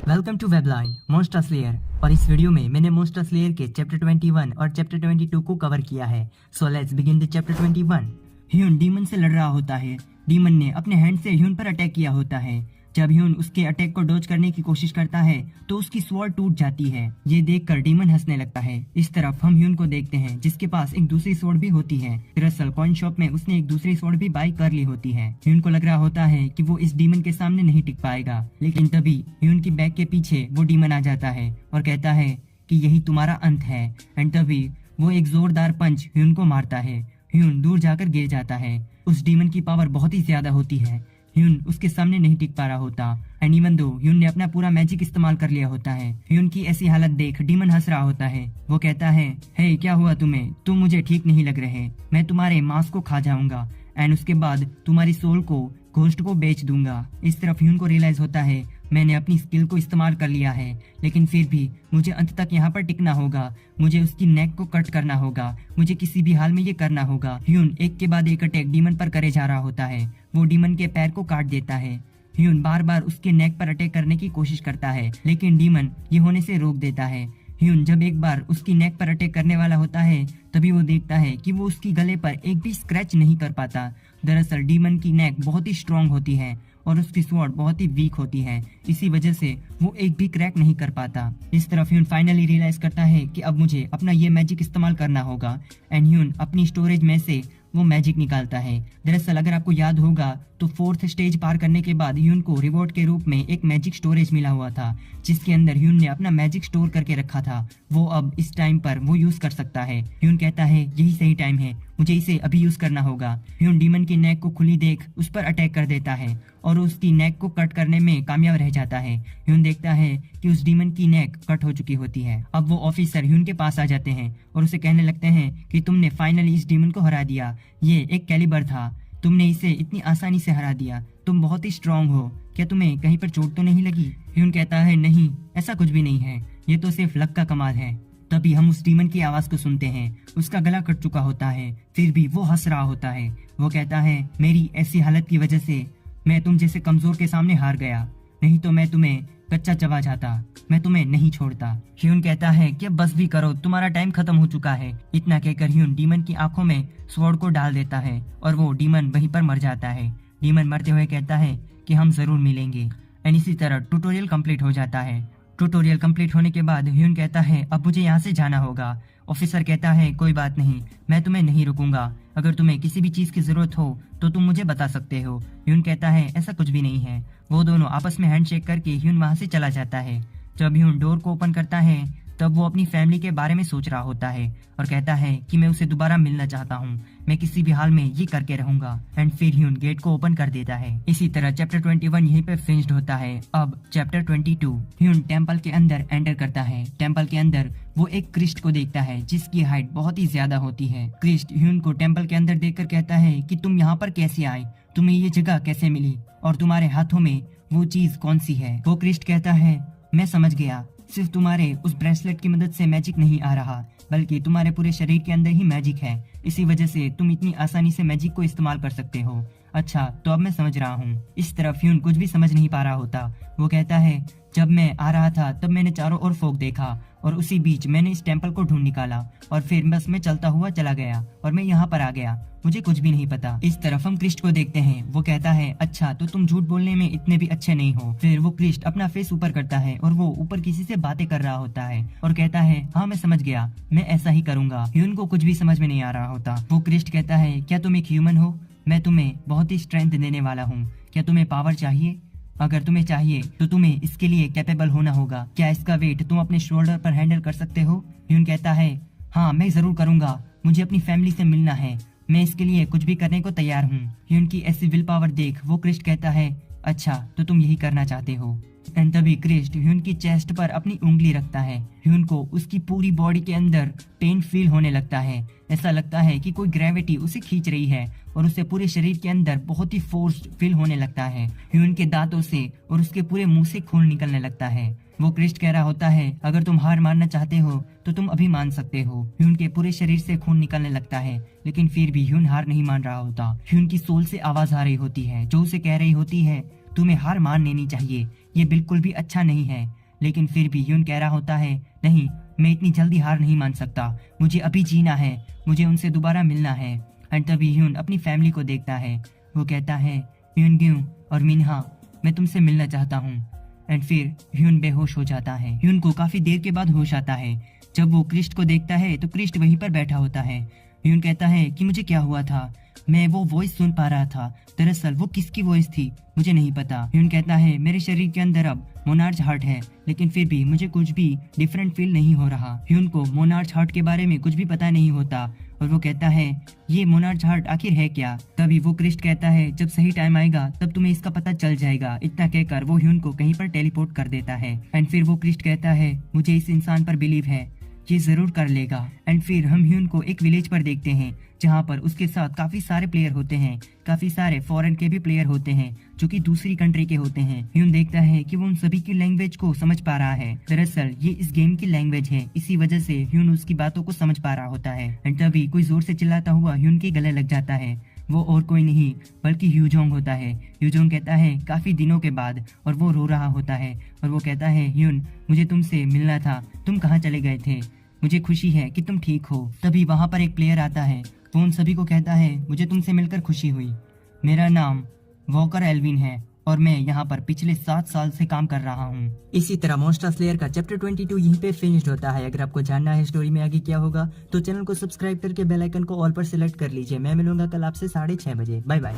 Welcome to webline monster slayer. और इस video में मैंने मॉन्स्टर स्लेयर के चैप्टर 21 और चैप्टर 22 को कवर किया है। So let's begin the chapter 21। Hyun demon से लड़ रहा होता है। डीमन ने अपने हैंड से ह्यून पर अटैक किया होता है। जब ह्यून उसके अटैक को डॉज करने की कोशिश करता है तो उसकी स्वॉर्ड टूट जाती है। ये देखकर डीमन हंसने लगता है। इस तरफ हम ह्यून को देखते हैं जिसके पास एक दूसरी स्वॉर्ड भी होती है। दरअसल कॉइन शॉप में उसने एक दूसरी स्वॉर्ड भी बाई कर ली होती है। ह्यून को लग रहा होता है कि वो इस डीमन के सामने नहीं टिक पाएगा, लेकिन तभी ह्यून की बैक के पीछे वो डीमन आ जाता है और कहता है कि यही तुम्हारा अंत है। एंड तभी वो एक जोरदार पंच ह्यून को मारता है। ह्यून दूर जाकर गिर जाता है। उस डीमन की पावर बहुत ही ज्यादा होती है। ह्यून उसके सामने नहीं टिक पा रहा होता। एंड इवन दो ह्यून ने अपना पूरा मैजिक इस्तेमाल कर लिया होता है। ह्यून की ऐसी हालत देख डीमन हंस रहा होता है। वो कहता है, हे क्या हुआ तुम्हें? तुम मुझे ठीक नहीं लग रहे। मैं तुम्हारे मांस को खा जाऊंगा एंड उसके बाद तुम्हारी सोल को घोस्ट को बेच दूंगा। इस तरफ ह्यून को रियलाइज होता है मैंने अपनी स्किल को इस्तेमाल कर लिया है, लेकिन फिर भी मुझे अंत तक यहाँ पर टिकना होगा। मुझे उसकी नेक को कट करना होगा। मुझे किसी भी हाल में ये करना होगा। ह्यून एक के बाद एक अटैक डीमन पर करे जा रहा होता है। वो डीमन के पैर को काट देता है। ह्यून बार बार उसके नेक पर अटैक करने की कोशिश करता है, लेकिन डीमन ये होने से रोक देता है। ह्यून जब एक बार उसकी नेक पर अटैक करने वाला होता है तभी वो देखता है कि वो उसकी गले पर एक भी स्क्रैच नहीं कर पाता। दरअसल डीमन की नेक बहुत ही स्ट्रांग होती है और उसकी स्वॉर्ड बहुत ही वीक होती है। इसी वजह से वो एक भी क्रैक नहीं कर पाता। इस तरफ ह्यून फाइनली रियलाइज करता है कि अब मुझे अपना ये मैजिक इस्तेमाल करना होगा। एंड ह्यून अपनी स्टोरेज में से वो मैजिक निकालता है। दरअसल अगर आपको याद होगा तो 4th स्टेज पार करने के बाद ह्यून को रिवॉर्ड के रूप में एक मैजिक स्टोरेज मिला हुआ था, जिसके अंदर ह्यून ने अपना मैजिक स्टोर करके रखा था। वो अब इस टाइम पर वो यूज कर सकता है। ह्यून कहता है यही सही टाइम है, मुझे इसे अभी यूज करना होगा। ह्यून डीमन की नेक को खुली देख उस पर अटैक कर देता है और उसकी नेक को कट करने में कामयाब रह जाता है। ह्यून देखता है कि उस डीमन की नेक कट हो चुकी होती है। अब वो ऑफिसर ह्यून के पास आ जाते हैं और उसे कहने लगते हैं कि तुमने फाइनली इस डीमन को हरा दिया। ये एक कैलिबर था, तुमने इसे इतनी आसानी से हरा दिया। तुम बहुत ही स्ट्रांग हो। क्या तुम्हें कहीं पर चोट तो नहीं लगी? ह्यून कहता है नहीं, ऐसा कुछ भी नहीं है, ये तो सिर्फ लक का कमाल है। तभी हम उस डीमन की आवाज को सुनते हैं। उसका गला कट चुका होता है, फिर भी वो हंस रहा होता है। वो कहता है मेरी ऐसी हालत की वजह से मैं तुम जैसे कमजोर के सामने हार गया, नहीं तो मैं तुम्हें कच्चा चबा जाता, मैं तुम्हें नहीं छोड़ता। ह्यून कहता है कि बस भी करो, तुम्हारा टाइम खत्म हो चुका है। इतना कहकर ह्यून डीमन की आंखों में स्वॉर्ड को डाल देता है और वो डीमन वहीं पर मर जाता है। डीमन मरते हुए कहता है कि हम जरूर मिलेंगे। एंड इसी तरह ट्यूटोरियल कंप्लीट हो जाता है। ट्यूटोरियल कंप्लीट होने के बाद ह्यून कहता है अब मुझे यहाँ से जाना होगा। ऑफिसर कहता है कोई बात नहीं, मैं तुम्हें नहीं रुकूंगा। अगर तुम्हें किसी भी चीज की जरूरत हो तो तुम मुझे बता सकते हो। ह्यून कहता है ऐसा कुछ भी नहीं है। वो दोनों आपस में हैंडशेक करके ह्यून वहाँ से चला जाता है। जब ह्यून डोर को ओपन करता है तब वो अपनी फैमिली के बारे में सोच रहा होता है और कहता है कि मैं उसे दोबारा मिलना चाहता हूँ, मैं किसी भी हाल में ये करके रहूंगा। एंड फिर ह्यून गेट को ओपन कर देता है। इसी तरह चैप्टर 21 यहीं पे फिनिश्ड होता है। अब चैप्टर 22। ह्यून टेम्पल के अंदर एंटर करता है। टेम्पल के अंदर वो एक क्रिस्ट को देखता है जिसकी हाइट बहुत ही ज्यादा होती है। क्रिस्ट ह्यून को टेम्पल के अंदर देखकर कहता है कि तुम यहाँ पर कैसे आए, तुम्हें ये जगह कैसे मिली और तुम्हारे हाथों में वो चीज कौन सी है? वो क्रिस्ट कहता है मैं समझ गया, सिर्फ तुम्हारे उस ब्रेसलेट की मदद से मैजिक नहीं आ रहा, बल्कि तुम्हारे पूरे शरीर के अंदर ही मैजिक है। इसी वजह से तुम इतनी आसानी से मैजिक को इस्तेमाल कर सकते हो। अच्छा, तो अब मैं समझ रहा हूँ। इस तरफ ह्यून कुछ भी समझ नहीं पा रहा होता। वो कहता है जब मैं आ रहा था तब मैंने चारों ओर फॉग देखा और उसी बीच मैंने इस टेम्पल को ढूंढ निकाला और फिर बस मैं चलता हुआ चला गया और मैं यहाँ पर आ गया, मुझे कुछ भी नहीं पता। इस तरफ हम क्रिस्ट को देखते हैं। वो कहता है अच्छा, तो तुम झूठ बोलने में इतने भी अच्छे नहीं हो। फिर वो क्रिस्ट अपना फेस ऊपर करता है और वो ऊपर किसी से बातें कर रहा होता है और कहता है हाँ मैं समझ गया, मैं ऐसा ही करूंगा। ह्यून को कुछ भी समझ में नहीं आ रहा होता। वो क्रिस्ट कहता है क्या तुम एक ह्यूमन हो? मैं तुम्हें बहुत ही स्ट्रेंथ देने वाला हूँ। क्या तुम्हें पावर चाहिए? अगर तुम्हें चाहिए तो तुम्हें इसके लिए कैपेबल होना होगा। क्या इसका वेट तुम अपने शोल्डर पर हैंडल कर सकते हो? ह्यून कहता है हाँ मैं जरूर करूंगा, मुझे अपनी फैमिली से मिलना है, मैं इसके लिए कुछ भी करने को तैयार हूँ। ह्यून की ऐसी विल पावर देख वो क्रिस्ट कहता है अच्छा, तो तुम यही करना चाहते हो। एंड तभी क्रिस्ट ह्यून की चेस्ट पर अपनी उंगली रखता है। ह्यून को उसकी पूरी बॉडी के अंदर पेन फील होने लगता है। ऐसा लगता है कि कोई ग्रेविटी उसे खींच रही है और उसे पूरे शरीर के अंदर बहुत ही फोर्स फील होने लगता है। ह्यून के दांतों से और उसके पूरे मुंह से खून निकलने लगता है। वो क्रिस्ट कह रहा होता है अगर तुम हार मानना चाहते हो तो तुम अभी मान सकते हो। ह्यून के पूरे शरीर से खून निकलने लगता है, लेकिन फिर भी ह्यून हार नहीं मान रहा होता। ह्यून की सोल से आवाज आ रही होती है जो उसे कह रही होती है तुम्हें हार मान लेनी चाहिए, ये बिल्कुल भी अच्छा नहीं है। लेकिन फिर भी ह्यून कह रहा होता है, नहीं, मैं इतनी जल्दी हार नहीं मान सकता, मुझे अभी जीना है, मुझे उनसे दोबारा मिलना है। एंड तभी ह्यून अपनी फैमिली को देखता है। वो कहता है, ह्यून ग्यू और मिन्हा, मैं तुमसे मिलना चाहता हूँ। एंड फिर ह्यून बेहोश हो जाता है। ह्यून को काफी देर के बाद होश आता है। जब वो क्रिस्ट को देखता है तो क्रिस्ट वहीं पर बैठा होता है। ह्यून कहता है कि मुझे क्या हुआ था, मैं वो वॉइस सुन पा रहा था, दरअसल वो किसकी वॉइस थी मुझे नहीं पता। ह्यून कहता है, मेरे शरीर के अंदर अब मोनार्च हार्ट है, लेकिन फिर भी मुझे कुछ भी डिफरेंट फील नहीं हो रहा। ह्यून को मोनार्च हार्ट के बारे में कुछ भी पता नहीं होता और वो कहता है, ये मोनार्च हार्ट आखिर है क्या। तभी वो क्रिस्ट कहता है, जब सही टाइम आएगा तब तुम्हें इसका पता चल जाएगा। इतना कहकर वो ह्यून को कहीं पर टेलीपोर्ट कर देता है। एंड फिर वो क्रिस्ट कहता है, मुझे इस इंसान पर बिलीव है, ये जरूर कर लेगा। एंड फिर हम ह्यून को एक विलेज पर देखते हैं जहाँ पर उसके साथ काफी सारे प्लेयर होते हैं, काफी सारे फॉरेन के भी प्लेयर होते हैं जो कि दूसरी कंट्री के होते हैं। ह्यून देखता है कि वो उन सभी की लैंग्वेज को समझ पा रहा है, दरअसल ये इस गेम की लैंग्वेज है, इसी वजह से ह्यून उसकी बातों को समझ पा रहा होता है। एंड तभी कोई जोर से चिल्लाता हुआ ह्यून के गले लग जाता है। वो और कोई नहीं बल्कि ह्यूजोंग होता है। ह्यूजोंग कहता है, काफी दिनों के बाद, और वो रो रहा होता है और वो कहता है, ह्यून, मुझे तुमसे मिलना था, तुम कहाँ चले गए थे, मुझे खुशी है कि तुम ठीक हो। तभी वहाँ पर एक प्लेयर आता है। वो उन सभी को कहता है, मुझे तुमसे मिलकर खुशी हुई, मेरा नाम वॉकर एल्विन है और मैं यहाँ पर पिछले 7 साल से काम कर रहा हूँ। इसी तरह मॉन्स्टर स्लेयर का चैप्टर 22 यहीं पे फिनिश्ड होता है। अगर आपको जानना है स्टोरी में आगे क्या होगा तो चैनल को सब्सक्राइब करके बेल आइकन को ऑल पर सिलेक्ट कर लीजिए। मैं मिलूंगा कल आपसे 6:30 बजे। Bye bye.